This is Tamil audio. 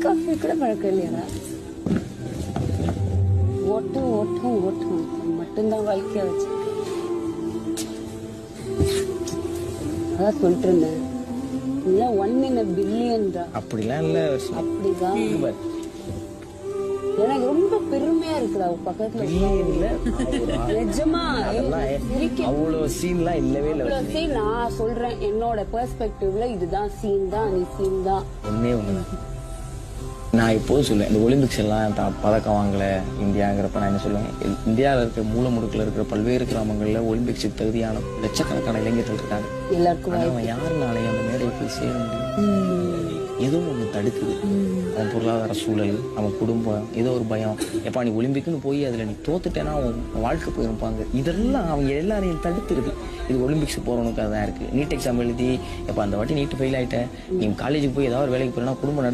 காஃபி கூட பழக்கம் இல்லையா? ஓட்டம் ஓட்டம் ஓட்டம் மட்டும்தான் வாழ்க்கையா வச்சு. அதான் சொல்லிட்டு இருந்தேன், இல்ல 1 in a billion தான். அப்படிலாம் இல்ல. அப்படிதான் எனக்கு ரொம்ப பெருமையா இருக்குடா பக்கத்துல. நிஜமா அவ்வளவு சீன்லாம் இல்லவே இல்ல. நான் சொல்றேன் என்னோட பெர்ஸ்பெக்டிவ்ல இதுதான் சீன் தான், நீ சீன் தான். ஒன்னே ஒண்ணுதான் நான் இப்போது சொல்லுவேன், இந்த ஒலிம்பிக்ஸ் எல்லாம் பதக்கம் வாங்கல இந்தியாங்கிறப்ப நான் என்ன சொல்லுவேன், இந்தியாவில் இருக்கிற மூல முடுக்கில் இருக்கிற பல்வேறு கிராமங்கள்ல ஒலிம்பிக்ஸுக்கு தகுதியான லட்சக்கணக்கான இளைஞர்கள் இருக்காங்க. எல்லாருக்கும் அவன் யாருனாலே அந்த மேடையை போய் சேர முடியும்? எதுவும் ஒண்ணு தடுக்குது. அவன் பொருளாதார சூழல், அவன் குடும்பம், ஏதோ ஒரு பயம். எப்பா நீ ஒலிம்பிக்னு போய் அதுல நீ தோத்துட்டேன்னா அவன் வாழ்க்கை போயிருப்பாங்க. இதெல்லாம் அவங்க எல்லாரையும் தடுத்துருது. இது ஒலிம்பிக்ஸ் போறவனுக்கு அதான் இருக்கு. நீட் எக்ஸாம் எழுதி எப்ப அந்த வாட்டி நீட் ஃபெயில் ஆயிட்டேன், நீ காலேஜுக்கு போய் ஏதாவது ஒரு வேலைக்கு போறேன்னா குடும்பம்